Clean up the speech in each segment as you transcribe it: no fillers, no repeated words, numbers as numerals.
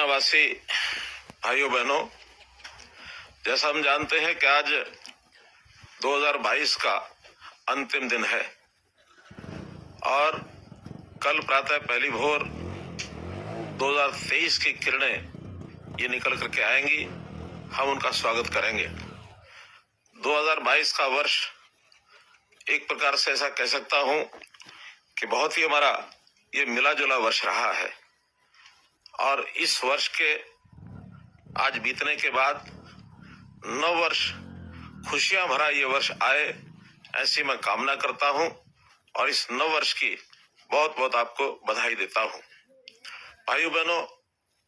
हरियाणा वासी भाइयों बहनों, जैसा हम जानते हैं कि आज 2022 का अंतिम दिन है और कल प्रातः पहली भोर 2023 की किरणें ये निकल करके आएंगी। हम उनका स्वागत करेंगे। 2022 का वर्ष एक प्रकार से ऐसा कह सकता हूं कि बहुत ही हमारा ये मिला जुला वर्ष रहा है और इस वर्ष के आज बीतने के बाद नव वर्ष खुशियां भरा ये वर्ष आए, ऐसी मैं कामना करता हूं और इस नव वर्ष की बहुत बहुत आपको बधाई देता हूं। भाइयों बहनों,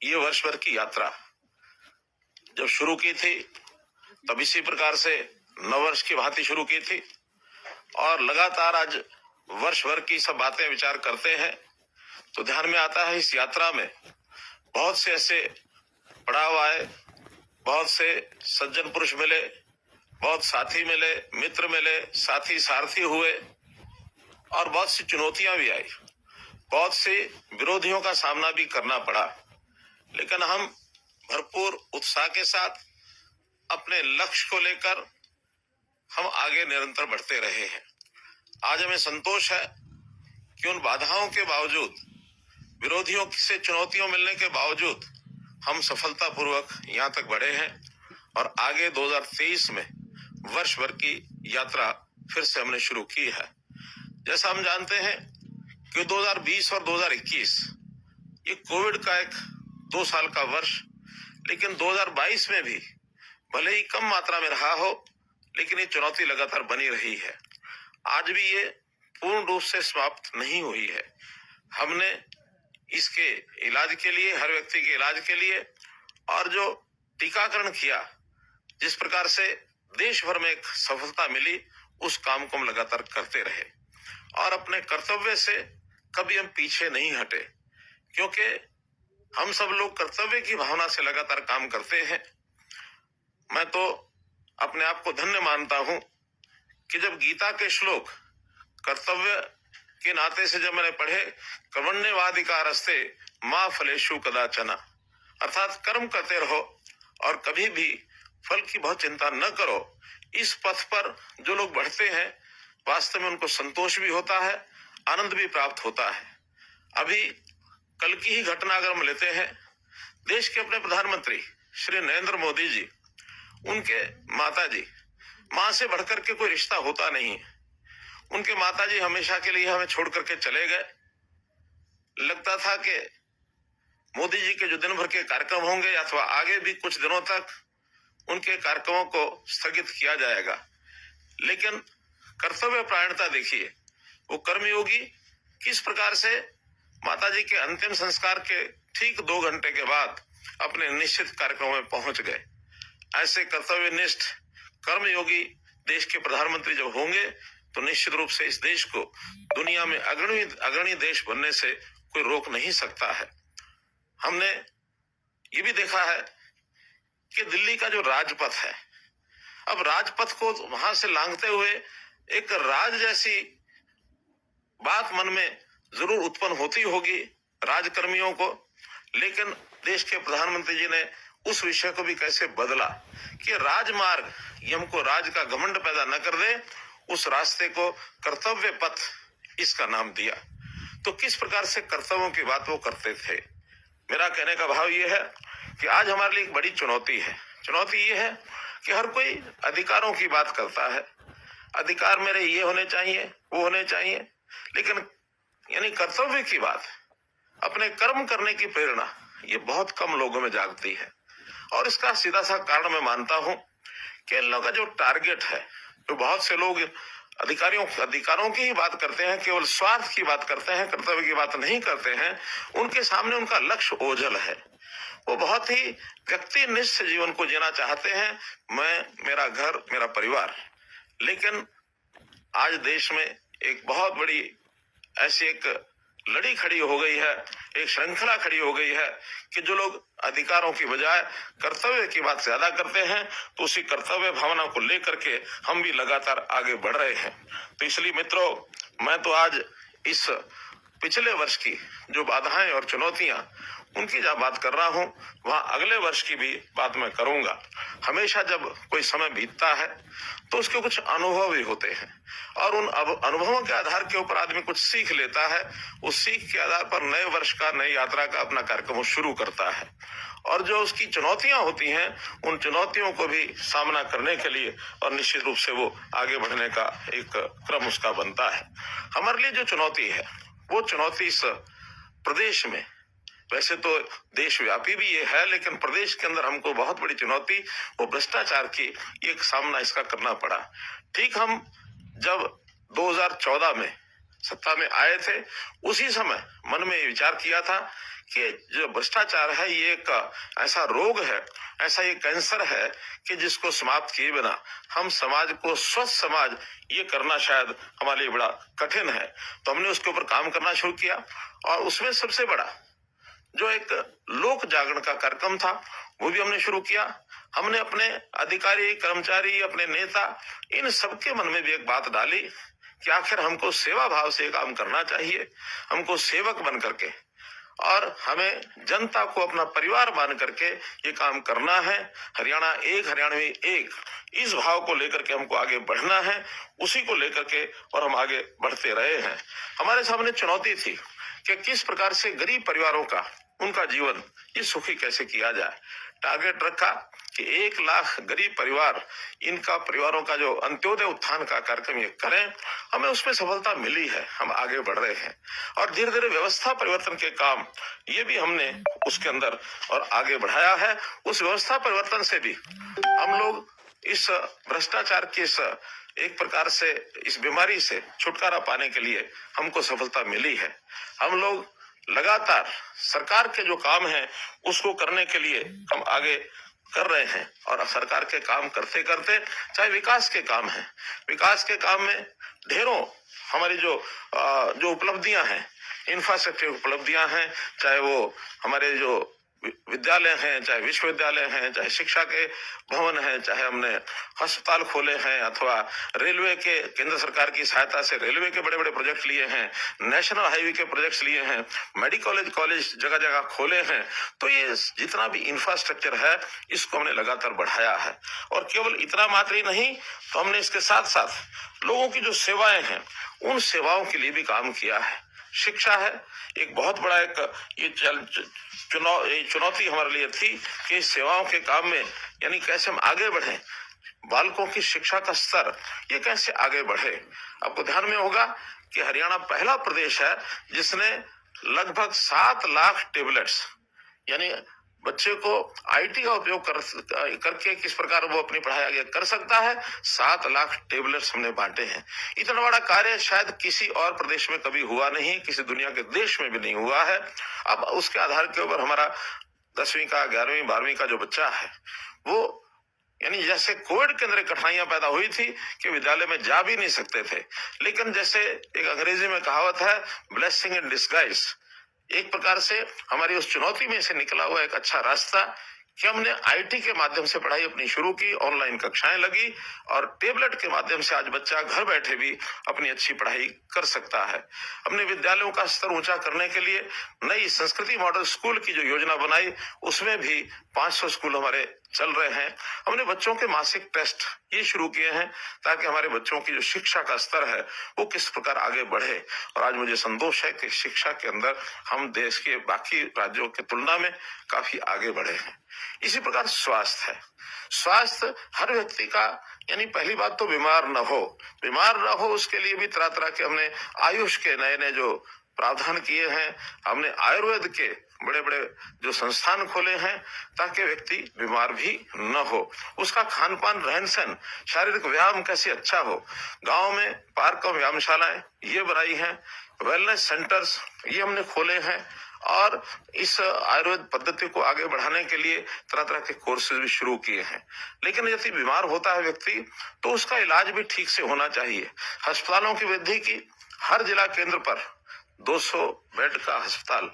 ये वर्ष भर की यात्रा जब शुरू की थी तब इसी प्रकार से नव वर्ष की भांति शुरू की थी और लगातार आज वर्ष भर की सब बातें विचार करते हैं तो ध्यान में आता है इस यात्रा में बहुत से ऐसे पड़ाव आए, बहुत से सज्जन पुरुष मिले, बहुत साथी मिले, मित्र मिले, साथी सारथी हुए और बहुत सी चुनौतियां भी आई, बहुत से विरोधियों का सामना भी करना पड़ा, लेकिन हम भरपूर उत्साह के साथ अपने लक्ष्य को लेकर हम आगे निरंतर बढ़ते रहे हैं। आज हमें संतोष है कि उन बाधाओं के बावजूद, विरोधियों से चुनौतियों मिलने के बावजूद हम सफलतापूर्वक यहाँ तक बढ़े हैं और आगे 2023 में वर्ष भर की यात्रा फिर से हमने शुरू की है। जैसा हम जानते हैं कि 2020 और 2021 ये कोविड का एक 2 साल का वर्ष, लेकिन 2022 में भी भले ही कम मात्रा में रहा हो, लेकिन ये चुनौती लगातार बनी रही है। आज भी ये पूर्ण रूप से समाप्त नहीं हुई है। हमने इसके इलाज के लिए, हर व्यक्ति के इलाज के लिए और जो टीकाकरण किया, जिस प्रकार से देश भर में एक सफलता मिली, उस काम को हम लगातार करते रहे और अपने कर्तव्य से कभी हम पीछे नहीं हटे, क्योंकि हम सब लोग कर्तव्य की भावना से लगातार काम करते हैं। मैं तो अपने आप को धन्य मानता हूं कि जब गीता के श्लोक कर्तव्य के नाते से जब मैंने पढ़े, कर्मण्येवाधिकारस्ते मा फलेषु कदाचन, अर्थात कर्म करते रहो और कभी भी फल की बहुत चिंता न करो। इस पथ पर जो लोग बढ़ते हैं वास्तव में उनको संतोष भी होता है, आनंद भी प्राप्त होता है। अभी कल की ही घटना अगर हम लेते हैं, देश के अपने प्रधानमंत्री श्री नरेंद्र मोदी जी, उनके माता जी, मां से बढ़कर के कोई रिश्ता होता नहीं है। उनके माताजी हमेशा के लिए हमें छोड़ करके चले गए। लगता था कि मोदी जी के जो दिन भर के कार्यक्रम होंगे अथवा आगे भी कुछ दिनों तक उनके कार्यक्रमों को स्थगित किया जाएगा, लेकिन कर्तव्य परायणता देखिए, वो कर्मयोगी किस प्रकार से माताजी के अंतिम संस्कार के ठीक 2 घंटे के बाद अपने निश्चित कार्यक्रमों में पहुंच गए। ऐसे कर्तव्यनिष्ठ कर्मयोगी देश के प्रधानमंत्री जब होंगे तो निश्चित रूप से इस देश को दुनिया में अग्रणी देश बनने से कोई रोक नहीं सकता है। हमने ये भी देखा है कि दिल्ली का जो राजपथ है, अब राजपथ को वहां से लांघते हुए एक राज जैसी बात मन में जरूर उत्पन्न होती होगी राजकर्मियों को, लेकिन देश के प्रधानमंत्री जी ने उस विषय को भी कैसे बदला कि राजमार्ग ये हमको राज का घमंड पैदा न कर दे, उस रास्ते को कर्तव्य पथ इसका नाम दिया। तो किस प्रकार से कर्तव्यों की बात वो करते थे। मेरा कहने का भाव ये है कि आज हमारे लिए एक बड़ी चुनौती है। चुनौती ये है कि हर कोई अधिकारों की बात करता है, अधिकार मेरे ये होने चाहिए, वो होने चाहिए, लेकिन यानी कर्तव्य की बात, अपने कर्म करने की प्रेरणा ये बहुत कम लोगों में जागती है। और इसका सीधा सा कारण मैं मानता हूं कि इन लोगों का जो टारगेट है, तो बहुत से लोग अधिकारों की ही बात करते हैं, केवल स्वार्थ की बात करते हैं, कर्तव्य की बात नहीं करते हैं। उनके सामने उनका लक्ष्य ओझल है। वो बहुत ही व्यक्तिनिष्ठ जीवन को जीना चाहते हैं, मैं, मेरा घर, मेरा परिवार। लेकिन आज देश में एक बहुत बड़ी ऐसी एक लड़ी खड़ी हो गई है, एक श्रृंखला खड़ी हो गई है कि जो लोग अधिकारों की बजाय कर्तव्य की बात ज्यादा करते हैं, तो उसी कर्तव्य भावना को लेकर के हम भी लगातार आगे बढ़ रहे हैं। तो इसलिए मित्रों, मैं तो आज इस पिछले वर्ष की जो बाधाएं और चुनौतियां, उनकी जहां बात कर रहा हूं, वहां अगले वर्ष की भी बात मैं करूंगा। हमेशा जब कोई समय बीतता है तो उसके कुछ अनुभव भी होते हैं, और उन अनुभवों के आधार के ऊपर आदमी कुछ सीख लेता है। उस सीख के आधार पर नए वर्ष का, नई यात्रा का अपना कार्यक्रम शुरू करता है। और जो उसकी चुनौतियां होती हैं, उन चुनौतियों को भी सामना करने के लिए और निश्चित रूप से वो आगे बढ़ने का एक क्रम उसका बनता है। हमारे लिए जो चुनौती है, वो चुनौती इस प्रदेश में, वैसे तो देशव्यापी भी ये है, लेकिन प्रदेश के अंदर हमको बहुत बड़ी चुनौती वो भ्रष्टाचार की एक सामना इसका करना पड़ा। ठीक हम जब 2014 में सत्ता में आए थे, उसी समय मन में विचार किया था कि जो भ्रष्टाचार है ये एक ऐसा रोग है, ऐसा ये कैंसर है कि जिसको समाप्त किए बिना हम समाज को स्वस्थ समाज ये करना शायद हमारे लिए बड़ा कठिन है। तो हमने उसके ऊपर काम करना शुरू किया, और उसमें सबसे बड़ा जो एक लोक जागरण का कार्यक्रम था, वो भी हमने शुरू किया। हमने अपने अधिकारी, कर्मचारी, अपने नेता, इन सबके मन में भी एक बात डाली कि आखिर हमको सेवा भाव से काम करना चाहिए, हमको सेवक बन करके और हमें जनता को अपना परिवार मान करके ये काम करना है। हरियाणा एक, हरियाणवी एक, इस भाव को लेकर के हमको आगे बढ़ना है। उसी को लेकर के और हम आगे बढ़ते रहे हैं। हमारे सामने चुनौती थी कि किस प्रकार से गरीब परिवारों का, उनका जीवन ये सुखी कैसे किया जाए। टारगेट रखा कि 1 लाख गरीब परिवार, इनका परिवारों का जो अंत्योदय उत्थान का कार्यक्रम ये करें। हमें उसमें सफलता मिली है, हम आगे बढ़ रहे हैं। और धीरे धीरे व्यवस्था परिवर्तन के काम ये भी हमने उसके अंदर और आगे बढ़ाया है। उस व्यवस्था परिवर्तन से भी हम लोग इस भ्रष्टाचार की इस एक प्रकार से इस बीमारी से छुटकारा पाने के लिए हमको सफलता मिली है। हम लोग लगातार सरकार के जो काम है उसको करने के लिए हम आगे कर रहे हैं, और सरकार के काम करते करते, चाहे विकास के काम है, विकास के काम में ढेरों हमारी जो उपलब्धियां हैं, इंफ्रास्ट्रक्चर उपलब्धियां हैं, चाहे वो हमारे जो विद्यालय हैं, चाहे विश्वविद्यालय हैं, चाहे शिक्षा के भवन हैं, चाहे हमने अस्पताल खोले हैं, अथवा रेलवे के केंद्र सरकार की सहायता से रेलवे के बड़े बड़े प्रोजेक्ट लिए हैं, नेशनल हाईवे के प्रोजेक्ट्स लिए हैं, मेडिकल कॉलेज जगह जगह खोले हैं। तो ये जितना भी इंफ्रास्ट्रक्चर है इसको हमने लगातार बढ़ाया है। और केवल इतना मात्र ही नहीं, तो हमने इसके साथ साथ लोगों की जो सेवाएं हैं, उन सेवाओं के लिए भी काम किया है। शिक्षा है एक बहुत बड़ा एक ये चुनौती हमारे लिए थी कि सेवाओं के काम में यानी कैसे हम आगे बढ़े, बालकों की शिक्षा का स्तर ये कैसे आगे बढ़े। आपको ध्यान में होगा कि हरियाणा पहला प्रदेश है जिसने लगभग 7 लाख टेबलेट्स, यानी बच्चे को आईटी का उपयोग करके किस प्रकार वो अपनी पढ़ाई आगे कर सकता है, 7 लाख टेबलेट्स हमने बांटे हैं। इतना बड़ा कार्य शायद किसी और प्रदेश में कभी हुआ नहीं, किसी दुनिया के देश में भी नहीं हुआ है। अब उसके आधार के ऊपर हमारा 10वीं का, 11वीं, 12वीं का जो बच्चा है, वो यानी जैसे कोविड के अंदर कठिनाइयां पैदा हुई थी कि विद्यालय में जा भी नहीं सकते थे, लेकिन जैसे एक अंग्रेजी में कहावत है, ब्लेसिंग इन डिस्गाइज, एक प्रकार से हमारी उस चुनौती में से निकला हुआ एक अच्छा रास्ता कि हमने आईटी के माध्यम से पढ़ाई अपनी शुरू की, ऑनलाइन कक्षाएं लगी, और टेबलेट के माध्यम से आज बच्चा घर बैठे भी अपनी अच्छी पढ़ाई कर सकता है। हमने विद्यालयों का स्तर ऊंचा करने के लिए नई संस्कृति मॉडल स्कूल की जो योजना बनाई, उसमें भी 500 स्कूल हमारे चल रहे हैं। हमने बच्चों के मासिक टेस्ट ये शुरू किए हैं ताकि हमारे बच्चों की जो शिक्षा का स्तर है वो किस प्रकार आगे बढ़े। और आज मुझे संतोष है कि शिक्षा के अंदर हम देश के बाकी राज्यों की तुलना में काफी आगे बढ़े हैं। इसी प्रकार स्वास्थ्य है। स्वास्थ्य हर व्यक्ति का, यानी पहली बात तो बीमार न हो उसके लिए भी तरह तरह के हमने आयुष के नए नए जो प्रावधान किए हैं। हमने आयुर्वेद के बड़े बड़े जो संस्थान खोले हैं ताकि व्यक्ति बीमार भी न हो। उसका खान पान, रहन सहन, शारीरिक व्यायाम कैसे अच्छा हो। गांव में पार्क और व्यायामशालाएं ये बनाई हैं, वेलनेस सेंटर्स ये हमने खोले हैं, और इस आयुर्वेद पद्धति को आगे बढ़ाने के लिए तरह तरह के कोर्सेज भी शुरू किए हैं। लेकिन यदि बीमार होता है व्यक्ति तो उसका इलाज भी ठीक से होना चाहिए। अस्पतालों की वृद्धि की, हर जिला केंद्र पर 200 बेड का अस्पताल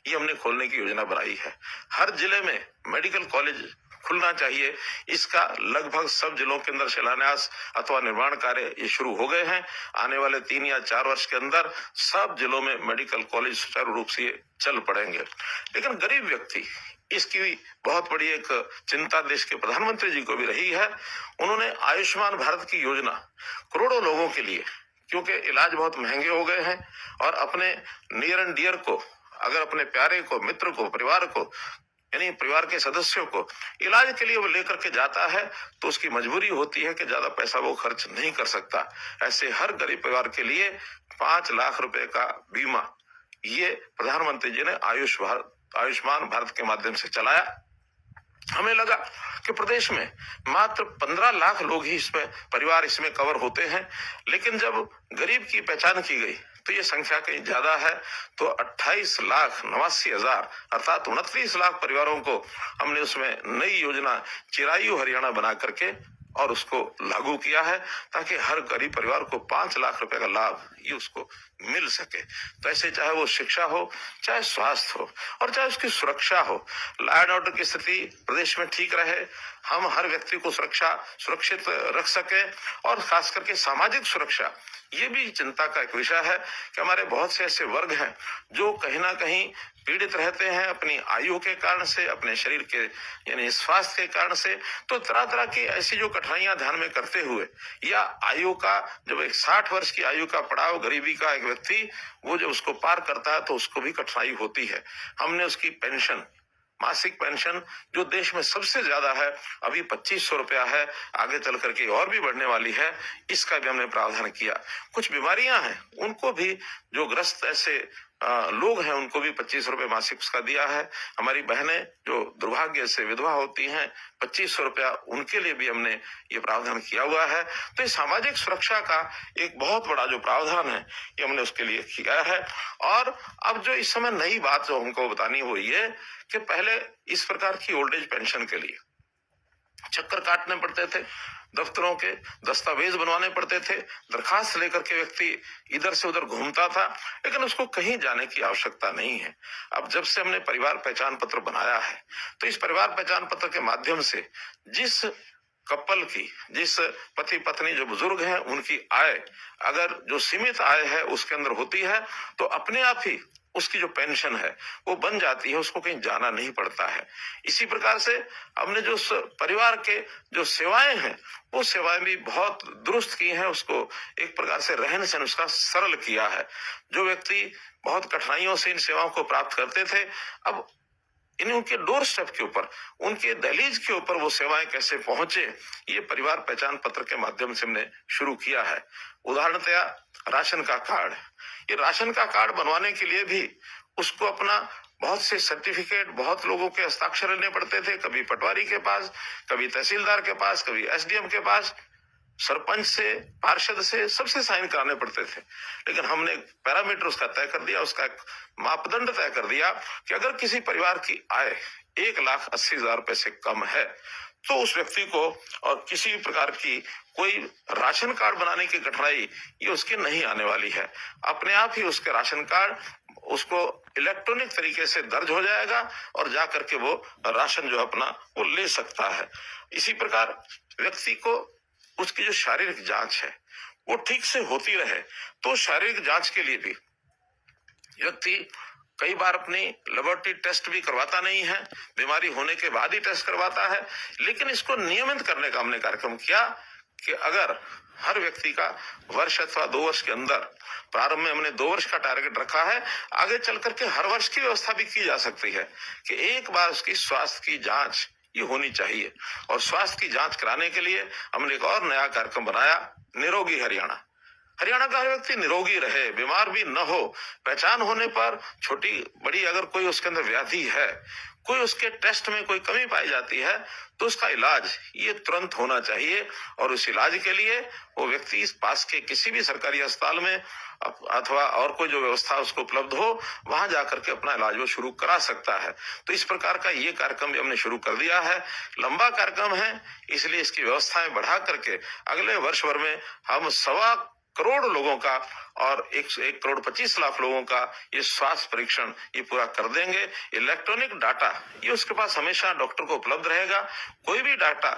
ये हमने खोलने की योजना बनाई है। हर जिले में मेडिकल कॉलेज खुलना चाहिए। इसका लगभग सब जिलों के अंदर शिलान्यास अथवा निर्माण कार्य ये शुरू हो गए हैं। आने वाले 3 या 4 वर्ष के अंदर सब जिलों में मेडिकल कॉलेज सुचारू रूप से चल पड़ेंगे। लेकिन गरीब व्यक्ति, इसकी भी बहुत बड़ी एक चिंता देश के प्रधानमंत्री जी को भी रही है। उन्होंने आयुष्मान भारत की योजना करोड़ों लोगों के लिए, क्योंकि इलाज बहुत महंगे हो गए हैं और अपने नियर एंड डियर को, अगर अपने प्यारे को, मित्र को, परिवार को, यानी परिवार के सदस्यों को इलाज के लिए वो लेकर के जाता है तो उसकी मजबूरी होती है कि ज्यादा पैसा वो खर्च नहीं कर सकता। ऐसे हर गरीब परिवार के लिए 5 लाख रुपए का बीमा ये प्रधानमंत्री जी ने आयुष्मान भारत के माध्यम से चलाया। हमें लगा कि प्रदेश में मात्र 15 लाख लोग ही इसमें परिवार इसमें कवर होते हैं, लेकिन जब गरीब की पहचान की गई तो ये संख्या कहीं ज्यादा है। तो 28,89,000 अर्थात 29 लाख परिवारों को हमने उसमें नई योजना चिरायु हरियाणा बना करके और उसको लागू किया है, ताकि हर गरीब परिवार को 5 लाख रुपए का लाभ ये उसको मिल सके। तो ऐसे चाहे वो शिक्षा हो, चाहे स्वास्थ्य हो और चाहे उसकी सुरक्षा हो, लॉ एंड ऑर्डर की स्थिति प्रदेश में ठीक रहे, हम हर व्यक्ति को सुरक्षित रख सके। और खास करके सामाजिक सुरक्षा ये भी चिंता का एक विषय है कि हमारे बहुत से ऐसे वर्ग हैं जो कहीं ना कहीं पीड़ित रहते हैं अपनी आयु के कारण से, अपने शरीर के यानी स्वास्थ्य के कारण से। तो तरह तरह की ऐसी जो कठिनाइयां ध्यान में करते हुए, या आयु का जब एक 60 वर्ष की आयु का पड़ाव गरीबी का एक व्यक्ति वो जब उसको पार करता है तो उसको भी कठिनाई होती है। हमने उसकी पेंशन, मासिक पेंशन जो देश में सबसे ज्यादा है, अभी 2500 रुपया है, आगे चल करके और भी बढ़ने वाली है, इसका भी हमने प्रावधान किया। कुछ बीमारियां हैं उनको भी, जो ग्रस्त ऐसे लोग हैं उनको भी 2500 रुपये मासिक उसका दिया है। हमारी बहनें जो दुर्भाग्य से विधवा होती हैं, 2500 रुपया उनके लिए भी हमने ये प्रावधान किया हुआ है। तो इस सामाजिक सुरक्षा का एक बहुत बड़ा जो प्रावधान है ये हमने उसके लिए किया है। और अब जो इस समय नई बात जो हमको बतानी वो ये कि पहले इस प्रकार की ओल्ड एज पेंशन के लिए चक्कर काटने पड़ते थे, दफ्तरों के दस्तावेज बनवाने पड़ते थे, दरखास्त लेकर के व्यक्ति इधर से उधर घूमता था, लेकिन उसको कहीं जाने की आवश्यकता नहीं है। अब जब से हमने परिवार पहचान पत्र बनाया है तो इस परिवार पहचान पत्र के माध्यम से जिस कपल की, जिस पति पत्नी जो बुजुर्ग हैं उनकी आय अगर जो सीमित आय है उसके अंदर होती है तो अपने आप ही उसकी जो पेंशन है वो बन जाती है, उसको कहीं जाना नहीं पड़ता है। इसी प्रकार से हमने जो परिवार के जो सेवाएं हैं वो सेवाएं भी बहुत दुरुस्त की हैं, उसको एक प्रकार से रहन सहन उसका सरल किया है। जो व्यक्ति बहुत कठिनाइयों से इन सेवाओं को प्राप्त करते थे, अब उनके डोर स्टेप के ऊपर, उनके दहलीज के ऊपर वो सेवाएं कैसे पहुंचे, ये परिवार पहचान पत्र के माध्यम से हमने शुरू किया है। उदाहरणतया राशन का कार्ड, ये राशन का कार्ड बनवाने के लिए भी उसको अपना बहुत से सर्टिफिकेट बहुत लोगों के हस्ताक्षर लेने पड़ते थे, कभी पटवारी के पास, कभी तहसीलदार के पास, कभी एसडीएम के पास, सरपंच से, पार्षद से, सबसे साइन कराने पड़ते थे। लेकिन हमने पैरामीटर उसका तय कर दिया, उसका एक मापदंड तय कर दिया कि अगर किसी परिवार की आय 1,80,000 रुपए से कम है तो उस व्यक्ति को और किसी भी प्रकार की कोई राशन कार्ड बनाने की कठिनाई ये उसके नहीं आने वाली है। अपने आप ही उसके राशन कार्ड उसको इलेक्ट्रॉनिक तरीके से दर्ज हो जाएगा और जा करके वो राशन जो अपना वो ले सकता है। इसी प्रकार व्यक्ति को उसकी जो शारीरिक जांच है वो ठीक से होती रहे, तो शारीरिक जांच के लिए भी व्यक्ति कई बार अपनी लेबोरेटरी टेस्ट भी करवाता नहीं है, बीमारी होने के बाद ही टेस्ट करवाता है। लेकिन इसको नियमित करने का हमने कार्यक्रम किया कि अगर हर व्यक्ति का वर्ष अथवा 2 वर्ष के अंदर, प्रारंभ में हमने 2 वर्ष का टारगेट रखा है, आगे चल करके हर वर्ष की व्यवस्था भी की जा सकती है कि एक बार उसकी स्वास्थ्य की जांच ये होनी चाहिए। और स्वास्थ्य की जांच कराने के लिए हमने एक और नया कार्यक्रम बनाया, निरोगी हरियाणा। हरियाणा का हर व्यक्ति निरोगी रहे, बीमार भी न हो। पहचान होने पर छोटी बड़ी अगर कोई उसके अंदर व्याधि है, कोई उसके टेस्ट में कोई कमी पाई जाती है तो उसका इलाज ये तुरंत होना चाहिए। और उस इलाज के लिए वो व्यक्ति इस पास के किसी भी सरकारी अस्पताल में अथवा और कोई जो व्यवस्था उसको उपलब्ध हो वहां जाकर के अपना इलाज वो शुरू करा सकता है। तो इस प्रकार का ये कार्यक्रम भी हमने शुरू कर दिया है। लंबा कार्यक्रम है, इसलिए इसकी व्यवस्थाएं बढ़ा करके अगले वर्ष भर में हम 1.25 करोड़ लोगों का और 1,25,00,000 लोगों का ये स्वास्थ्य परीक्षण ये पूरा कर देंगे। इलेक्ट्रॉनिक डाटा ये उसके पास हमेशा डॉक्टर को उपलब्ध रहेगा। कोई भी डाटा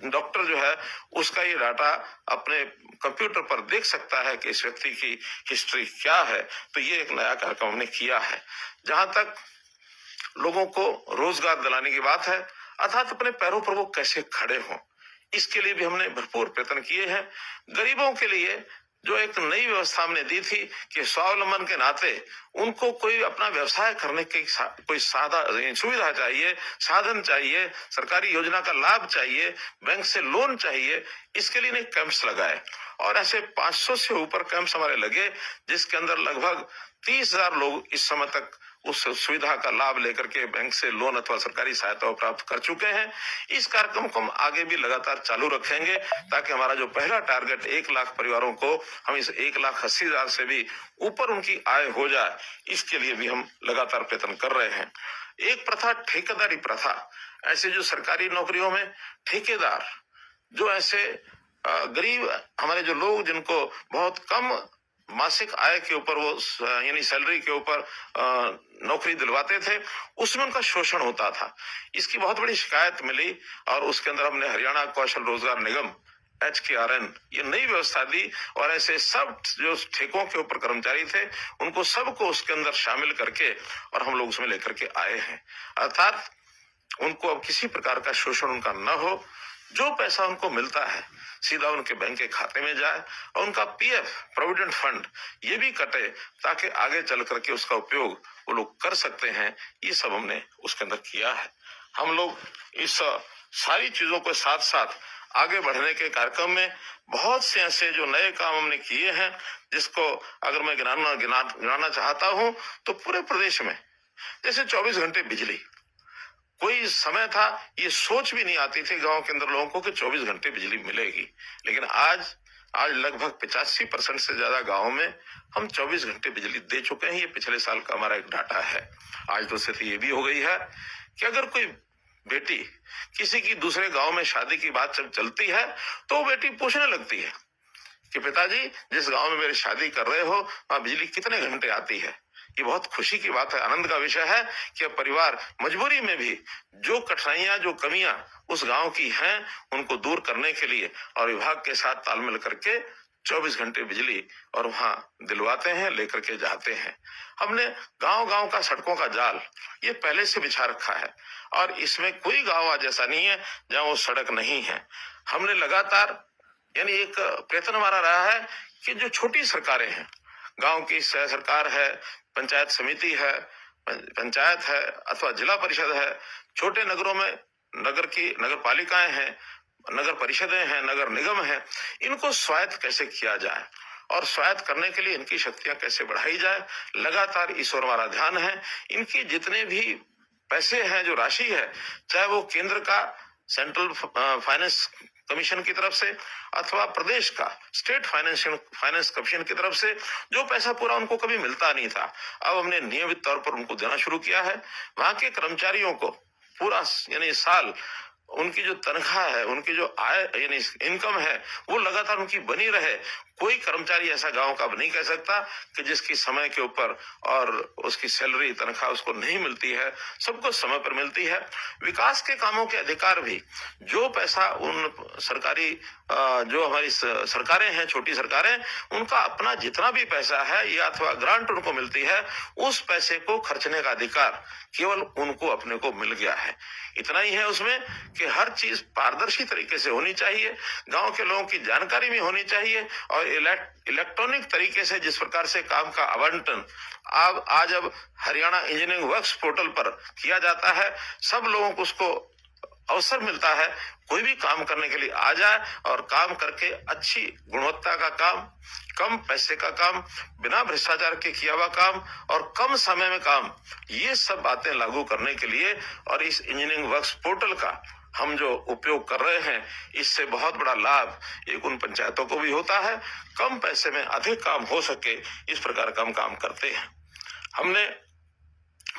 डॉक्टर जो है उसका ये डाटा अपने कंप्यूटर पर देख सकता है कि इस व्यक्ति की हिस्ट्री क्या है। तो ये एक नया कार्यक्रम हमने किया है। जहां तक लोगों को रोजगार दिलाने की बात है, अर्थात अपने पैरों पर वो कैसे खड़े हों, इसके लिए भी हमने भरपूर प्रयत्न किए हैं। गरीबों के लिए जो एक नई व्यवस्था हमने दी थी कि स्वावलंबन के नाते उनको कोई अपना व्यवसाय करने की कोई सुविधा चाहिए, साधन चाहिए, सरकारी योजना का लाभ चाहिए, बैंक से लोन चाहिए, इसके लिए कैंप्स लगाए और ऐसे 500 से ऊपर कैंप्स हमारे लगे, जिसके अंदर लगभग 30,000 लोग इस समय तक उस सुविधा का लाभ लेकर के बैंक से लोन अथवा सरकारी सहायता प्राप्त कर चुके हैं। इस कार्यक्रम को हम आगे भी लगातार चालू रखेंगे ताकि हमारा जो पहला टारगेट 1 लाख परिवारों को हम इस 1,80,000 से भी ऊपर उनकी आय हो जाए, इसके लिए भी हम लगातार प्रयत्न कर रहे हैं। एक प्रथा ठेकेदारी प्रथा, ऐसे जो सरकारी नौकरियों में ठेकेदार जो ऐसे गरीब हमारे जो लोग जिनको बहुत कम मासिक आय के ऊपर वो यानी सैलरी के ऊपर नौकरी दिलवाते थे, उसमें उनका शोषण होता था। इसकी बहुत बड़ी शिकायत मिली और उसके अंदर हमने हरियाणा कौशल रोजगार निगम HKRN ये नई व्यवस्था दी और ऐसे सब जो ठेकों के ऊपर कर्मचारी थे उनको सबको उसके अंदर शामिल करके और हम लोग उसमें लेकर के आए हैं। अर्थात उनको अब किसी प्रकार का शोषण उनका न हो, जो पैसा उनको मिलता है सीधा उनके बैंक के खाते में जाए और उनका PF प्रोविडेंट फंड ये भी कटे ताकि आगे चल करके उसका उपयोग वो लोग कर सकते हैं। ये सब हमने उसके अंदर किया है। हम लोग इस सारी चीजों को साथ साथ आगे बढ़ने के कार्यक्रम में बहुत से ऐसे जो नए काम हमने किए हैं, जिसको अगर मैं गिनाना चाहता हूं तो पूरे प्रदेश में जैसे 24 घंटे बिजली, कोई समय था ये सोच भी नहीं आती थी गांव के अंदर लोगों को कि 24 घंटे बिजली मिलेगी, लेकिन आज लगभग 85% से ज्यादा गांवों में हम 24 घंटे बिजली दे चुके हैं। ये पिछले साल का हमारा एक डाटा है। आज तो स्थिति ये भी हो गई है कि अगर कोई बेटी किसी की दूसरे गांव में शादी की बात जब चलती है तो बेटी पूछने लगती है कि पिताजी जिस गांव में मेरी शादी कर रहे हो वहां बिजली कितने घंटे आती है। ये बहुत खुशी की बात है, आनंद का विषय है कि परिवार मजबूरी में भी जो कठिनाइयां जो कमियां उस गांव की हैं उनको दूर करने के लिए और विभाग के साथ तालमेल करके 24 घंटे बिजली और वहां दिलवाते हैं, लेकर के जाते हैं। हमने गांव-गांव का सड़कों का जाल ये पहले से बिछा रखा है और इसमें कोई गांव आज ऐसा नहीं है जहां वो सड़क नहीं है। हमने लगातार यानी एक प्रयत्न हमारा रहा है कि जो छोटी सरकारें हैं, गांव की सह सरकार है, पंचायत समिति है, पंचायत है अथवा जिला परिषद है, छोटे नगरों में नगर पालिकाएं हैं, नगर परिषदें हैं, नगर निगम है, इनको स्वायत्त कैसे किया जाए और स्वायत्त करने के लिए इनकी शक्तियां कैसे बढ़ाई जाए, लगातार इस ओर हमारा ध्यान है। इनकी जितने भी पैसे हैं, जो राशि है, चाहे वो केंद्र का सेंट्रल फाइनेंस कमीशन की तरफ से अथवा प्रदेश का स्टेट फाइनेंस कमीशन की तरफ से, जो पैसा पूरा उनको कभी मिलता नहीं था, अब हमने नियमित तौर पर उनको देना शुरू किया है। वहां के कर्मचारियों को पूरा यानी साल उनकी जो तनख्वाह है, उनकी जो आय यानी इनकम है, वो लगातार उनकी बनी रहे। कोई कर्मचारी ऐसा गांव का नहीं कह सकता कि जिसकी समय के ऊपर और उसकी सैलरी तनख्वाह उसको नहीं मिलती है, सबको समय पर मिलती है। विकास के कामों के अधिकार भी जो पैसा उन सरकारी जो हमारी सरकारें हैं, छोटी सरकारें, उनका अपना जितना भी पैसा है या अथवा ग्रांट उनको मिलती है, उस पैसे को खर्चने का अधिकार केवल उनको अपने को मिल गया है। इतना ही है उसमें कि हर चीज पारदर्शी तरीके से होनी चाहिए, गांव के लोगों की जानकारी में होनी चाहिए और इलेक्ट्रॉनिक तरीके से जिस प्रकार से काम का आवंटन आज हरियाणा इंजीनियरिंग वर्क्स पोर्टल पर किया जाता है, सब लोगों को उसको अवसर मिलता है, कोई भी काम करने के लिए आ जाए और काम करके अच्छी गुणवत्ता का काम, कम पैसे का काम, बिना भ्रष्टाचार के किया हुआ काम और कम समय में काम, ये सब बातें लागू करने के लिए और इस इंजीनियरिंग वर्क्स पोर्टल का हम जो उपयोग कर रहे हैं, इससे बहुत बड़ा लाभ एक उन पंचायतों को भी होता है, कम पैसे में अधिक काम हो सके, इस प्रकार का हम काम करते हैं। हमने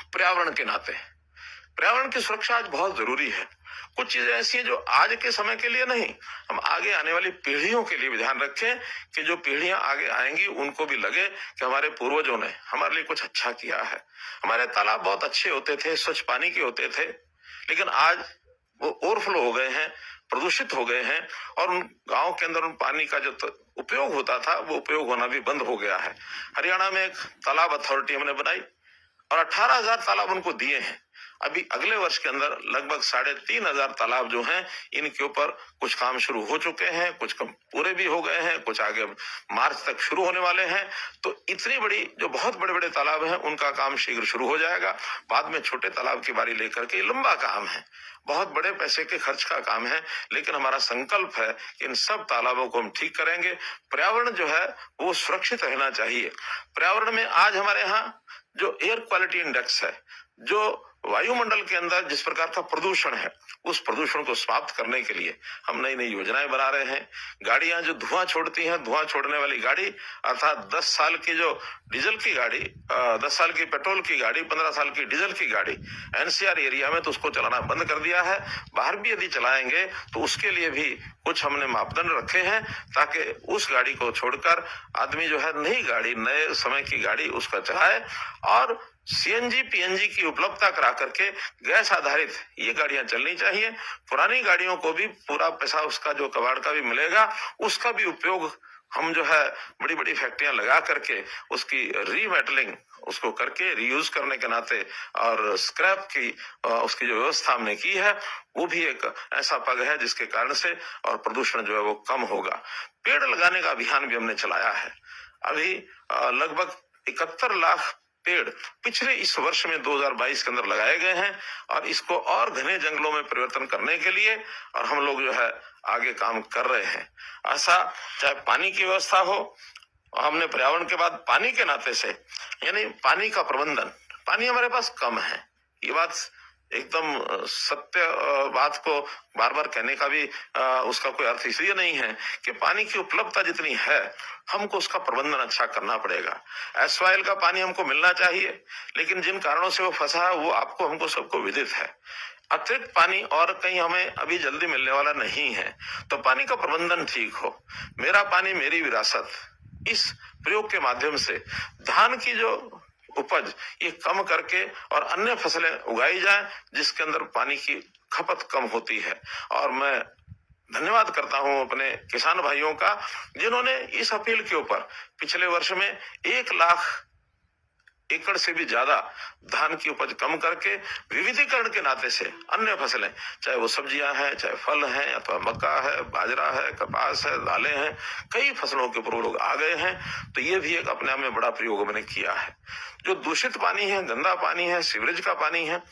पर्यावरण के नाते, पर्यावरण की सुरक्षा आज बहुत जरूरी है। कुछ चीजें ऐसी हैं जो आज के समय के लिए नहीं, हम आगे आने वाली पीढ़ियों के लिए भी ध्यान रखें कि जो पीढ़ियां आगे आएंगी उनको भी लगे कि हमारे पूर्वजों ने हमारे लिए कुछ अच्छा किया है। हमारे तालाब बहुत अच्छे होते थे, स्वच्छ पानी के होते थे, लेकिन आज वो ओवरफ्लो हो गए हैं, प्रदूषित हो गए हैं, और उन गांव के अंदर उन पानी का जो उपयोग होता था वो उपयोग होना भी बंद हो गया है। हरियाणा में एक तालाब अथॉरिटी हमने बनाई और 18,000 तालाब उनको दिए हैं। अभी अगले वर्ष के अंदर लगभग 3,500 तालाब जो हैं, इनके ऊपर कुछ काम शुरू हो चुके हैं, कुछ कम पूरे भी हो गए हैं, कुछ आगे मार्च तक शुरू होने वाले हैं। तो इतनी बड़ी जो बहुत बड़े बड़े तालाब हैं उनका काम शीघ्र शुरू हो जाएगा। बाद में छोटे तालाब की बारी लेकर के लंबा काम है, बहुत बड़े पैसे के खर्च का काम है, लेकिन हमारा संकल्प है कि इन सब तालाबों को हम ठीक करेंगे। पर्यावरण जो है वो सुरक्षित रहना चाहिए। पर्यावरण में आज हमारे यहाँ जो एयर क्वालिटी इंडेक्स है, जो वायुमंडल के अंदर जिस प्रकार का प्रदूषण है, उस प्रदूषण को समाप्त करने के लिए हम नई नई योजनाएं बना रहे हैं। गाड़ियां जो धुआं छोड़ती हैं, धुआं छोड़ने वाली गाड़ी अर्थात 10 साल की जो डीजल की गाड़ी, 10 साल की पेट्रोल की गाड़ी, 15 साल की डीजल की गाड़ी, एनसीआर एरिया में तो उसको चलाना बंद कर दिया है। बाहर भी यदि चलाएंगे तो उसके लिए भी कुछ हमने मापदंड रखे हैं, ताकि उस गाड़ी को छोड़कर आदमी जो है नई गाड़ी, नए समय की गाड़ी उसका चलाए। और सीएनजी पीएनजी की उपलब्धता करा करके गैस आधारित ये गाड़ियां चलनी चाहिए। पुरानी गाड़ियों को भी पूरा पैसा उसका जो कबाड़ का भी मिलेगा, उसका भी उपयोग हम जो है बड़ी बड़ी फैक्ट्रियां लगा करके उसकी रीमेटलिंग उसको करके रीयूज करने के नाते और स्क्रैप की उसकी जो व्यवस्था हमने की है, वो भी एक ऐसा पग है जिसके कारण से और प्रदूषण जो है वो कम होगा। पेड़ लगाने का अभियान भी हमने चलाया है। अभी लगभग 71 लाख पेड़ पिछले इस वर्ष में 2022 के अंदर लगाए गए हैं, और इसको और घने जंगलों में परिवर्तन करने के लिए और हम लोग जो है आगे काम कर रहे हैं। ऐसा चाहे पानी की व्यवस्था हो, हमने पर्यावरण के बाद पानी के नाते से यानी पानी का प्रबंधन, पानी हमारे पास कम है, ये बात एकदम सत्य बात को बार बार कहने का भी उसका कोई अर्थ इसलिए नहीं है कि पानी की उपलब्धता जितनी है हमको उसका प्रबंधन अच्छा करना पड़ेगा। एसवाइल का पानी हमको मिलना चाहिए, लेकिन जिन कारणों से वो फंसा है वो आपको हमको सबको विदित है। अतिरिक्त पानी और कहीं हमें अभी जल्दी मिलने वाला नहीं है, तो पानी का प्रबंधन ठीक हो। मेरा पानी मेरी विरासत, इस प्रयोग के माध्यम से धान की जो उपज ये कम करके और अन्य फसलें उगाई जाए जिसके अंदर पानी की खपत कम होती है। और मैं धन्यवाद करता हूं अपने किसान भाइयों का, जिन्होंने इस अपील के ऊपर पिछले वर्ष में 1 लाख एकड़ से भी ज्यादा धान की उपज कम करके विविधीकरण के नाते से अन्य फसलें, चाहे वो सब्जियां हैं, चाहे फल हैं, अथवा मक्का है, बाजरा है, कपास है, दालें हैं, कई फसलों के ऊपर लोग आ गए हैं। तो ये भी एक अपने आप में बड़ा प्रयोग मैंने किया है। जो दूषित पानी है, गंदा पानी है, सीवरेज का पानी है,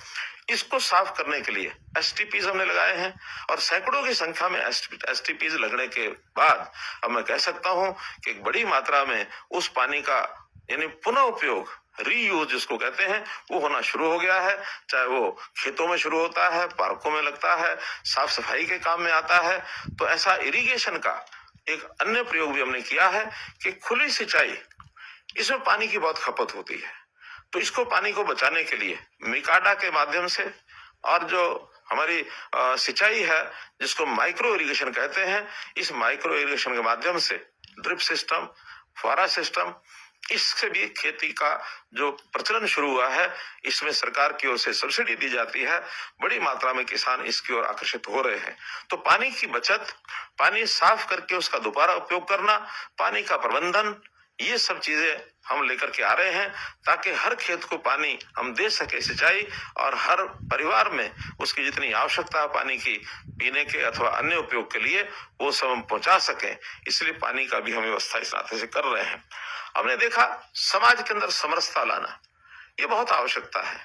इसको साफ करने के लिए एसटीपीज हमने लगाए हैं, और सैकड़ों की संख्या में एसटीपीज लगने के बाद अब मैं कह सकता हूं कि एक बड़ी मात्रा में उस पानी का यानी पुनः उपयोग, रीयूज जिसको कहते हैं, वो होना शुरू हो गया है। चाहे वो खेतों में शुरू होता है, पार्कों में लगता है, साफ सफाई के काम में आता है। तो ऐसा इरिगेशन का एक अन्य प्रयोग भी हमने किया है कि खुली सिंचाई, इसमें पानी की बहुत खपत होती है, तो इसको पानी को बचाने के लिए मिकाडा के माध्यम से और जो हमारी सिंचाई है जिसको माइक्रो इरिगेशन कहते हैं, इस माइक्रो इरिगेशन के माध्यम से ड्रिप सिस्टम, फुहारा सिस्टम, इससे भी खेती का जो प्रचलन शुरू हुआ है, इसमें सरकार की ओर से सब्सिडी दी जाती है। बड़ी मात्रा में किसान इसकी ओर आकर्षित हो रहे हैं। तो पानी की बचत, पानी साफ करके उसका दोबारा उपयोग करना, पानी का प्रबंधन, ये सब चीजें हम लेकर के आ रहे हैं ताकि हर खेत को पानी हम दे सके सिंचाई, और हर परिवार में उसकी जितनी आवश्यकता है पानी की पीने के अथवा अन्य उपयोग के लिए, वो सब हम पहुंचा सकें। इसलिए पानी का भी हम व्यवस्था इस नाते से कर रहे हैं। हमने देखा समाज के अंदर समरसता लाना, ये बहुत आवश्यकता है।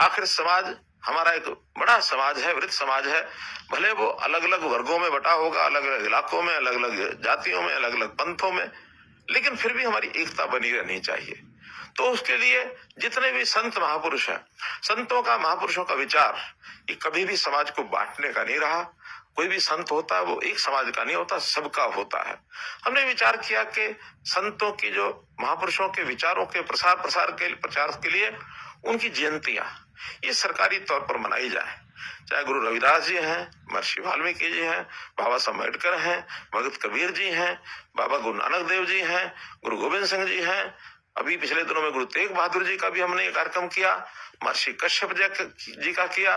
आखिर समाज हमारा एक बड़ा समाज है, वृद्ध समाज है, भले वो अलग अलग वर्गों में बटा होगा, अलग अलग इलाकों में, अलग अलग जातियों में, अलग अलग पंथों में, लेकिन फिर भी हमारी एकता बनी रहनी चाहिए। तो उसके लिए जितने भी संत महापुरुष हैं, संतों का, महापुरुषों का विचार ये कभी भी समाज को बांटने का नहीं रहा। कोई भी संत होता है वो एक समाज का नहीं होता, सबका होता है। हमने विचार किया कि संतों की जो महापुरुषों के विचारों के प्रचार के लिए उनकी जयंतियां, ये सरकारी तौर पर मनाई जाए। चाहे गुरु रविदास जी हैं, महर्षि वाल्मीकि जी हैं, बाबा साहब अम्बेडकर हैं, भगत कबीर जी हैं, बाबा गुरु नानक देव जी हैं, गुरु गोविंद सिंह जी हैं, अभी पिछले दिनों में गुरु तेग बहादुर जी का भी हमने एक कार्यक्रम किया, महर्षि कश्यप जी का किया,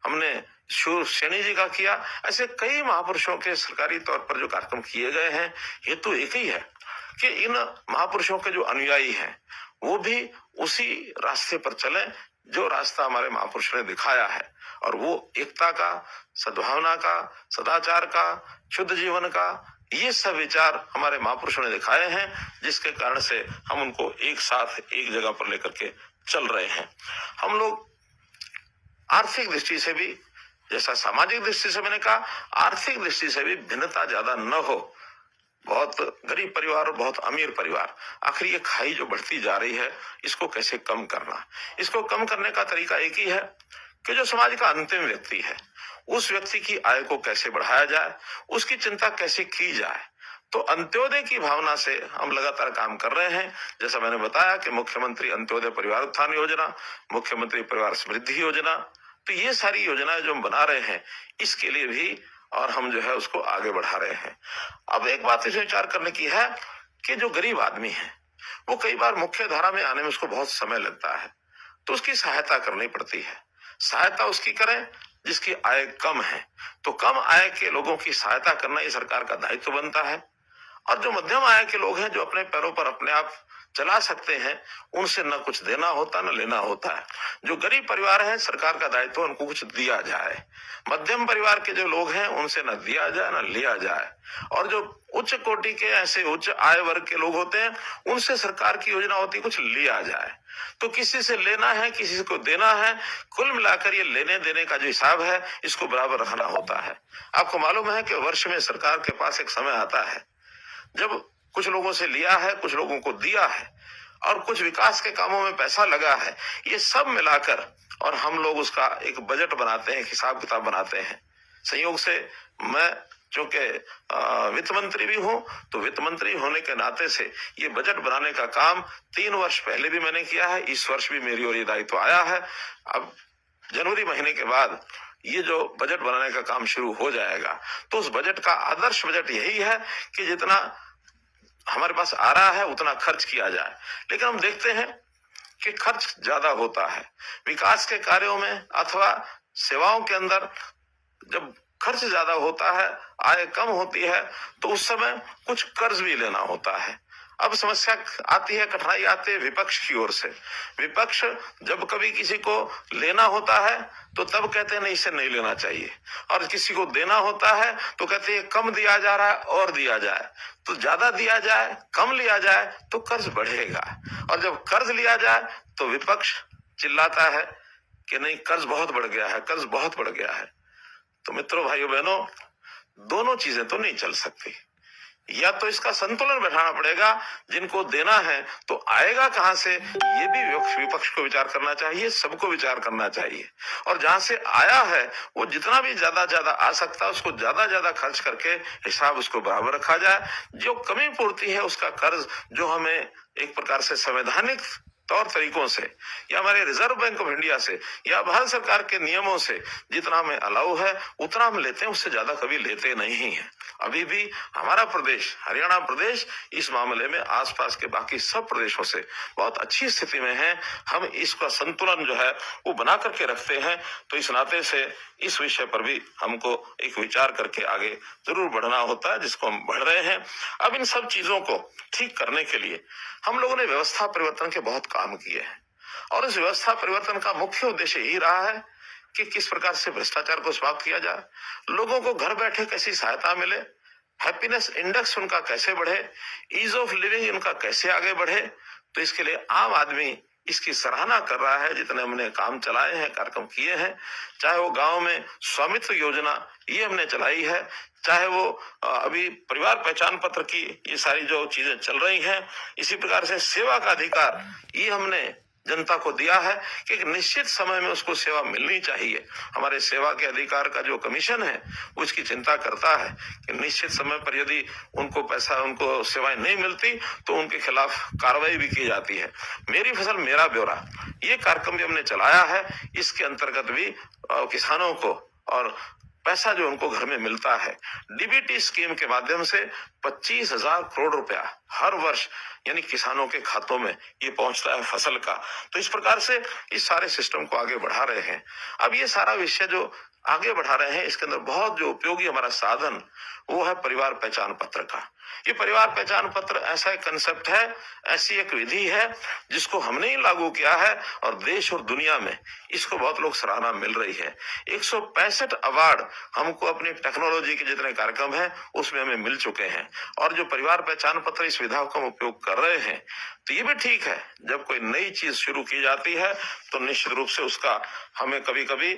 हमने शूर सैनी जी का किया। ऐसे कई महापुरुषों के सरकारी तौर पर जो कार्यक्रम किए गए हैं, हेतु एक ही है कि इन महापुरुषों के जो अनुयायी हैं वो भी उसी रास्ते पर चलें जो रास्ता हमारे महापुरुषों ने दिखाया है, और वो एकता का, सद्भावना का, सदाचार का, शुद्ध जीवन का, ये सब विचार हमारे महापुरुषों ने दिखाए हैं, जिसके कारण से हम उनको एक साथ एक जगह पर लेकर के चल रहे हैं। हम लोग आर्थिक दृष्टि से भी, जैसा सामाजिक दृष्टि से मैंने कहा, आर्थिक दृष्टि से भी भिन्नता ज्यादा न हो। बहुत गरीब परिवार और बहुत अमीर परिवार, आखिर ये खाई जो बढ़ती जा रही है, इसको कैसे कम करना। इसको कम करने का तरीका एक ही है कि जो समाज का अंतिम व्यक्ति है, उस व्यक्ति की आय को कैसे बढ़ाया जाए, उसकी चिंता कैसे की जाए। तो अंत्योदय की भावना से हम लगातार काम कर रहे हैं। जैसा मैंने बताया कि मुख्यमंत्री अंत्योदय परिवार उत्थान योजना, मुख्यमंत्री परिवार समृद्धि योजना, तो ये सारी योजनाएं जो हम बना रहे हैं, इसके लिए भी और हम जो है उसको आगे बढ़ा रहे हैं। अब एक बात इसमें विचार करने की है कि जो गरीब आदमी है वो कई बार मुख्य धारा में आने में उसको बहुत समय लगता है, तो उसकी सहायता करनी पड़ती है। सहायता उसकी करें जिसकी आय कम है, तो कम आय के लोगों की सहायता करना ये सरकार का दायित्व बनता है। और जो मध्यम आय के लोग हैं, जो अपने पैरों पर अपने आप चला सकते हैं, उनसे न कुछ देना होता न लेना होता है। जो गरीब परिवार हैं, सरकार का दायित्व उनको कुछ दिया जाए। मध्यम परिवार के जो लोग हैं, उनसे न दिया जाए न लिया जाए। और जो उच्च कोटि के, ऐसे उच्च आय वर्ग के लोग होते हैं, उनसे सरकार की योजना होती है कुछ लिया जाए। तो किसी से लेना है, किसी को देना है, कुल मिलाकर ये लेने देने का जो हिसाब है, इसको बराबर रखना होता है। आपको मालूम है कि वर्ष में सरकार के पास एक समय आता है जब कुछ लोगों से लिया है, कुछ लोगों को दिया है, और कुछ विकास के कामों में पैसा लगा है। ये सब मिलाकर और हम लोग उसका एक बजट बनाते हैं, हिसाब किताब बनाते हैं। संयोग से मैं चूंकि वित्त मंत्री भी हूं, तो वित्त मंत्री होने के नाते से ये बजट बनाने का काम 3 वर्ष पहले भी मैंने किया है। इस वर्ष भी मेरी ओर ये दायित्व आया है। अब जनवरी महीने के बाद ये जो बजट बनाने का काम शुरू हो जाएगा, तो उस बजट का आदर्श बजट यही है कि जितना हमारे पास आ रहा है उतना खर्च किया जाए। लेकिन हम देखते हैं कि खर्च ज्यादा होता है विकास के कार्यों में अथवा सेवाओं के अंदर। जब खर्च ज्यादा होता है, आय कम होती है, तो उस समय कुछ कर्ज भी लेना होता है। अब समस्या आती है, कठिनाई आती है विपक्ष की ओर से। विपक्ष जब कभी किसी को लेना होता है तो तब कहते हैं नहीं, इसे नहीं लेना चाहिए, और किसी को देना होता है तो कहते हैं कम दिया जा रहा है और दिया जाए। तो ज्यादा दिया जाए, कम लिया जाए तो कर्ज बढ़ेगा, और जब कर्ज लिया जाए तो विपक्ष चिल्लाता है कि नहीं, कर्ज बहुत बढ़ गया है, कर्ज बहुत बढ़ गया है। तो मित्रों, भाइयों बहनों, दोनों चीजें तो नहीं चल सकती। या तो इसका संतुलन बैठाना पड़ेगा, जिनको देना है तो आएगा कहां से, ये भी विपक्ष को विचार करना चाहिए, सबको विचार करना चाहिए। और जहां से आया है वो जितना भी ज्यादा आ सकता है, उसको ज्यादा खर्च करके हिसाब उसको बराबर रखा जाए। जो कमी पूर्ति है उसका कर्ज, जो हमें एक प्रकार से संवैधानिक तौर तरीकों से या हमारे रिजर्व बैंक ऑफ इंडिया से या भारत सरकार के नियमों से जितना हमें अलाउ है उतना हम लेते हैं, उससे ज्यादा कभी लेते नहीं है। अभी भी हमारा प्रदेश, हरियाणा प्रदेश, इस मामले में आसपास के बाकी सब प्रदेशों से बहुत अच्छी स्थिति में है। हम इसका संतुलन जो है वो बना करके रखते हैं। तो इस नाते से इस विषय पर भी हमको एक विचार करके आगे जरूर बढ़ना होता है, जिसको हम बढ़ रहे हैं। अब इन सब चीजों को ठीक करने के लिए हम लोगों ने व्यवस्था परिवर्तन के बहुत काम किए हैं, और इस व्यवस्था परिवर्तन का मुख्य उद्देश्य यही रहा है कि किस प्रकार से भ्रष्टाचार को समाप्त किया जाए, लोगों को घर बैठे कैसी सहायता मिले, हैप्पीनेस इंडेक्स उनका कैसे बढ़े, ईज ऑफ लिविंग उनका कैसे आगे बढ़े। तो इसके लिए आम आदमी इसकी सराहना कर रहा है। जितने हमने काम चलाए हैं, कार्यक्रम किए हैं, चाहे वो गांव में स्वामित्व योजना ये हमने चलाई है, चाहे वो अभी परिवार पहचान पत्र की ये सारी जो चीजें चल रही हैं, इसी प्रकार से सेवा का अधिकार ये हमने जनता को दिया है कि एक निश्चित समय में उसको सेवा मिलनी चाहिए। हमारे सेवा के अधिकार का जो कमीशन है उसकी चिंता करता है कि निश्चित समय पर यदि उनको पैसा, उनको सेवाएं नहीं मिलती तो उनके खिलाफ कार्रवाई भी की जाती है। मेरी फसल मेरा ब्यौरा, ये कार्यक्रम भी हमने चलाया है। इसके अंतर्गत भी किसानों को और पैसा जो उनको घर में मिलता है, डीबीटी स्कीम के माध्यम से 25,000 करोड़ रुपया हर वर्ष यानी किसानों के खातों में ये पहुंचता है फसल का। तो इस प्रकार से इस सारे सिस्टम को आगे बढ़ा रहे हैं। अब ये सारा विषय जो आगे बढ़ा रहे हैं, इसके अंदर बहुत जो उपयोगी हमारा साधन वो है परिवार पहचान पत्र का। ये परिवार पहचान पत्र ऐसा एक कंसेप्ट है, ऐसी एक विधि है जिसको हमने ही लागू किया है और देश और दुनिया में इसको बहुत लोग सराहना मिल रही है। 165 अवार्ड हमको अपनी टेक्नोलॉजी के जितने कार्यक्रम हैं उसमें हमें मिल चुके हैं। और जो परिवार पहचान पत्र इस विधा को हम उपयोग कर रहे हैं, तो ये भी ठीक है। जब कोई नई चीज शुरू की जाती है तो निश्चित रूप से उसका हमें कभी कभी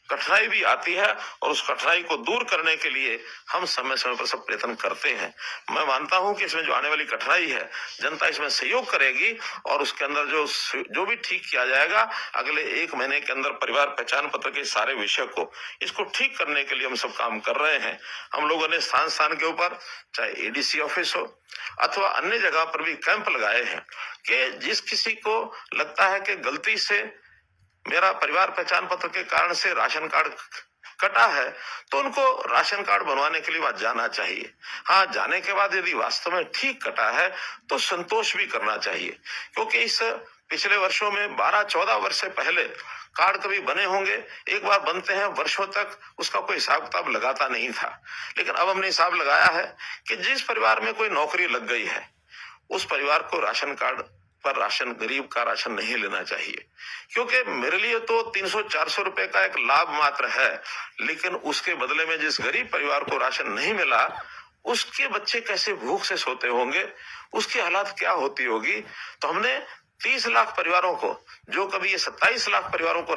कठिनाई भी आती है और उस कठिनाई को दूर करने के लिए हम समय समय पर सब प्रयत्न करते हैं। मैं मानता हूं कि इसमें जो आने वाली कठिनाई है जनता इसमें सहयोग करेगी और उसके अंदर जो भी ठीक किया जाएगा अगले 1 महीने के अंदर परिवार पहचान पत्र के सारे विषय को इसको ठीक करने के लिए हम सब काम कर रहे हैं। हम लोगों ने स्थान स्थान के ऊपर चाहे एडीसी ऑफिस हो अथवा अन्य जगह पर भी कैंप लगाए हैं कि जिस किसी को लगता है कि गलती से मेरा परिवार पहचान पत्र के कारण से राशन कार्ड कटा है तो उनको राशन कार्ड बनवाने के लिए वहां जाना चाहिए। हाँ, जाने के बाद यदि वास्तव में ठीक कटा है तो संतोष भी करना चाहिए, क्योंकि इस पिछले वर्षों में 12-14 वर्ष से पहले कार्ड कभी बने होंगे, एक बार बनते हैं वर्षों तक उसका कोई हिसाब किताब लगाता नहीं था। लेकिन अब हमने हिसाब लगाया है कि जिस परिवार में कोई नौकरी लग गई है उस परिवार को राशन कार्ड पर राशन, गरीब का राशन नहीं लेना चाहिए, क्योंकि मेरे लिए तो 300-400 रुपए का एक लाभ मात्र है, लेकिन उसके बदले में जिस गरीब परिवार को राशन नहीं मिला उसके बच्चे कैसे भूख से सोते होंगे, उसकी हालात क्या होती होगी। तो हमने 30 लाख परिवारों को, जो कभी ये 27 लाख परिवारों को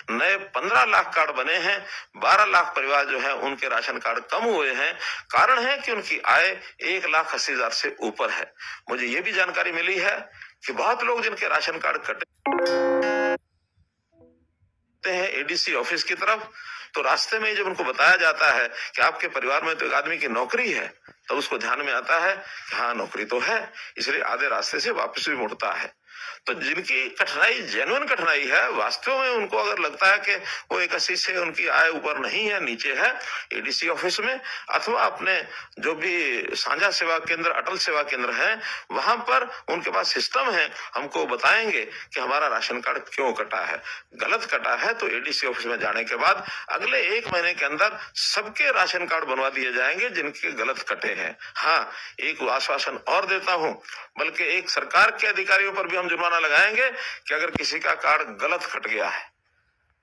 नए 15 लाख कार्ड बने हैं, 12 लाख परिवार जो है उनके राशन कार्ड कम हुए हैं। कारण है कि उनकी आय 1,80,000 से ऊपर है। मुझे ये भी जानकारी मिली है कि बहुत लोग जिनके राशन कार्ड कटे हैं एडीसी ऑफिस की तरफ, तो रास्ते में जब उनको बताया जाता है कि आपके परिवार में तो एक आदमी की नौकरी है, तब उसको ध्यान में आता है कि हाँ नौकरी तो है, इसलिए आधे रास्ते से वापस भी मुड़ता है। तो जिनकी कठिनाई जेन्युइन कठिनाई है, वास्तव में उनको अगर लगता है कि वो 81 से उनकी आय ऊपर नहीं है, नीचे है, एडीसी ऑफिस में अथवा अपने जो भी साझा सेवा केंद्र, अटल सेवा केंद्र है, वहां पर उनके पास सिस्टम है, हमको बताएंगे कि हमारा राशन कार्ड क्यों कटा है। गलत कटा है तो एडीसी ऑफिस में जाने के बाद अगले 1 महीने के अंदर सबके राशन कार्ड बनवा दिए जाएंगे जिनके गलत कटे हैं। हाँ, एक आश्वासन और देता हूं, बल्कि एक सरकार के अधिकारियों पर भी हम जुर्माना लगाएंगे कि अगर किसी का कार्ड गलत कट गया है,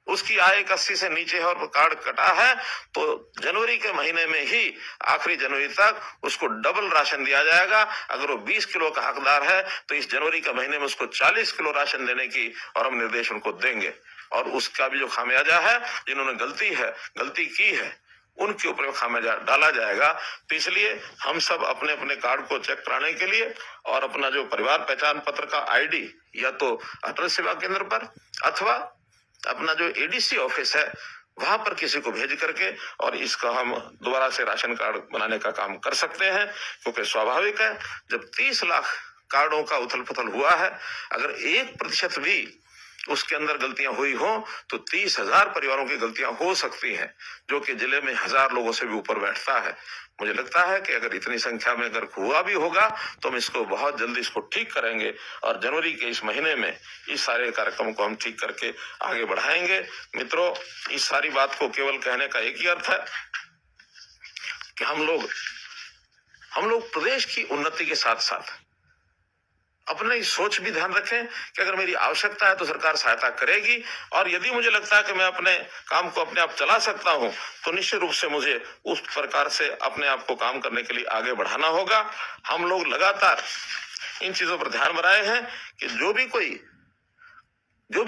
उसकी आय 80 से नीचे है और कार्ड कटा है, तो जनवरी के महीने में ही आखिरी जनवरी तक उसको डबल राशन दिया जाएगा। अगर वो 20 किलो का हकदार है तो इस जनवरी के महीने में उसको 40 किलो राशन देने की और हम निर्देश उनको देंगे। और उसका भी जो खामियाजा है, जिन्होंने गलती की है उनके ऊपर खामियाजा डाला जाएगा। तो इसलिए हम सब अपने अपने कार्ड को चेक कराने के लिए और अपना जो परिवार पहचान पत्र का आईडी या तो अटल सेवा केंद्र पर अथवा अपना जो एडीसी ऑफिस है वहां पर किसी को भेज करके और इसका हम दोबारा से राशन कार्ड बनाने का काम कर सकते हैं। क्योंकि स्वाभाविक है, जब 30 लाख कार्डों का उथल पुथल हुआ है, अगर 1% भी उसके अंदर गलतियां हुई हो तो 30,000 परिवारों की गलतियां हो सकती हैं, जो कि जिले में 1000 लोगों से भी ऊपर बैठता है। मुझे लगता है कि अगर इतनी संख्या में अगर हुआ भी होगा तो हम इसको बहुत जल्दी इसको ठीक करेंगे और जनवरी के इस महीने में इस सारे कार्यक्रम को हम ठीक करके आगे बढ़ाएंगे। मित्रों, इस सारी बात को केवल कहने का एक ही अर्थ है कि हम लोग प्रदेश की उन्नति के साथ साथ अपनी सोच भी ध्यान रखें कि अगर मेरी आवश्यकता है तो सरकार सहायता करेगी, और यदि मुझे लगता है कि मैं अपने काम को अपने आप चला सकता हूं तो निश्चित रूप से मुझे उस प्रकार से अपने आप को काम करने के लिए आगे बढ़ाना होगा। हम लोग लगातार इन चीजों पर ध्यान बनाए हैं कि जो भी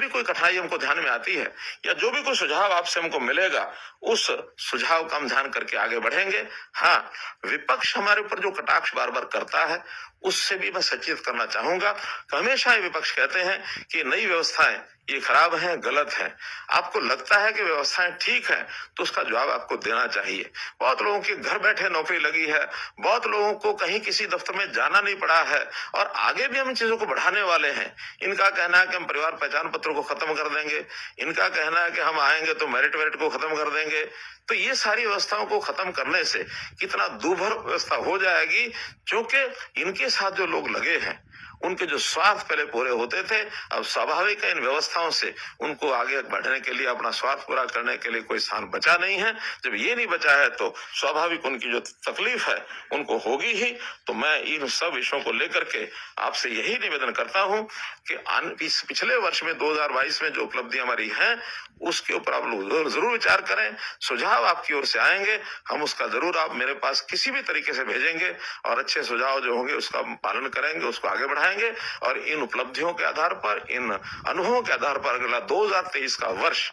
कोई कठिनाई हमको ध्यान में आती है या जो भी कोई सुझाव आपसे हमको मिलेगा, उस सुझाव का हम ध्यान करके आगे बढ़ेंगे। हाँ, विपक्ष हमारे ऊपर जो कटाक्ष बार बार करता है उससे भी मैं सचेत करना चाहूंगा कि हमेशा ये विपक्ष कहते हैं कि नई व्यवस्थाएं ये खराब हैं, गलत हैं। आपको लगता है कि व्यवस्थाएं ठीक हैं तो उसका जवाब आपको देना चाहिए। बहुत लोगों के घर बैठे नौकरी लगी है, बहुत लोगों को कहीं किसी दफ्तर में जाना नहीं पड़ा है, और आगे भी हम इन चीजों को बढ़ाने वाले हैं। इनका कहना है कि हम परिवार पहचान पत्र को खत्म कर देंगे, इनका कहना है कि हम आएंगे तो मेरिट वेरिट को खत्म कर देंगे। तो ये सारी व्यवस्थाओं को खत्म करने से कितना दूभर व्यवस्था हो जाएगी, क्योंकि इनके साथ जो लोग लगे हैं उनके जो स्वार्थ पहले पूरे होते थे, अब स्वाभाविक है इन व्यवस्थाओं से उनको आगे बढ़ने के लिए, अपना स्वार्थ पूरा करने के लिए कोई स्थान बचा नहीं है। जब ये नहीं बचा है तो स्वाभाविक उनकी जो तकलीफ है उनको होगी ही। तो मैं इन सब विषयों को लेकर के आपसे यही निवेदन करता हूं कि इस पिछले वर्ष में 2022 में जो उपलब्धियां हमारी हैं उसके ऊपर आप लोग जरूर विचार करें। सुझाव आपकी ओर से आएंगे, हम उसका जरूर आप मेरे पास किसी भी तरीके से भेजेंगे, और अच्छे सुझाव जो होंगे उसका पालन करेंगे, उसको आगे बढ़ाएंगे। और इन उपलब्धियों के आधार पर, इन अनुभवों के आधार पर अगला 2023 का वर्ष,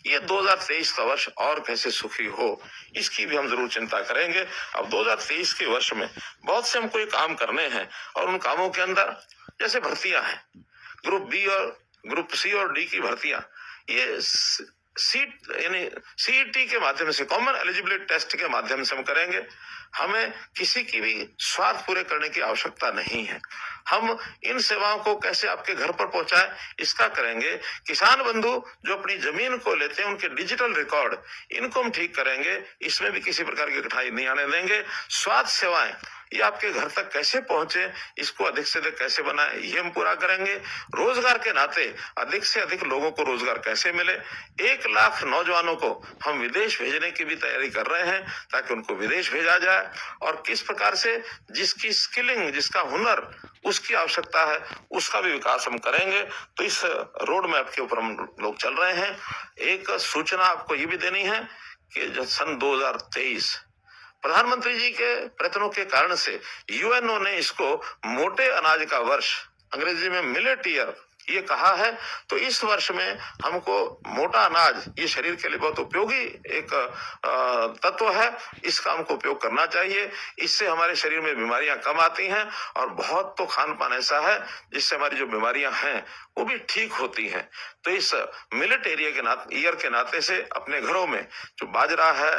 ये 2023 का वर्ष और कैसे सुखी हो इसकी भी हम जरूर चिंता करेंगे। अब 2023 के वर्ष में बहुत से हमको ये काम करने हैं, और उन कामों के अंदर जैसे भर्तियां हैं, ग्रुप बी और ग्रुप सी और डी की भर्तियां, ये सीट यानी सीईटी के माध्यम से, कॉमन एलिजिबिलिटी टेस्ट के माध्यम से हम करेंगे। हमें किसी की भी स्वार्थ पूरे करने की आवश्यकता नहीं है। हम इन सेवाओं को कैसे आपके घर पर पहुंचाए इसका करेंगे। किसान बंधु जो अपनी जमीन को लेते हैं उनके डिजिटल रिकॉर्ड, इनको हम ठीक करेंगे, इसमें भी किसी प्रकार की कठिनाई नहीं आने देंगे। स्वास्थ्य सेवाएं ये आपके घर तक कैसे पहुंचे, इसको अधिक से अधिक कैसे बनाए, ये हम पूरा करेंगे। रोजगार के नाते अधिक से अधिक लोगों को रोजगार कैसे मिले, 1 लाख नौजवानों को हम विदेश भेजने की भी तैयारी कर रहे हैं ताकि उनको विदेश भेजा जाए। और किस प्रकार से जिसकी स्किलिंग, जिसका हुनर उसकी आवश्यकता है, उसका भी विकास हम करेंगे। तो इस रोड मैप के ऊपर हम लोग चल रहे हैं। एक सूचना आपको ये भी देनी है कि जो सन 2023 प्रधानमंत्री जी के प्रयत्नों के कारण से यूएनओ ने इसको मोटे अनाज का वर्ष, अंग्रेजी में मिलेट ईयर ये कहा है। तो इस वर्ष में हमको मोटा अनाज, ये शरीर के लिए बहुत उपयोगी एक तत्व है, इसका हमको उपयोग करना चाहिए। इससे हमारे शरीर में बीमारियां कम आती हैं, और बहुत तो खान पान ऐसा है जिससे हमारी जो बीमारियां हैं वो भी ठीक होती हैं। तो इस मिलेट ईयर के नाते से अपने घरों में जो बाजरा है,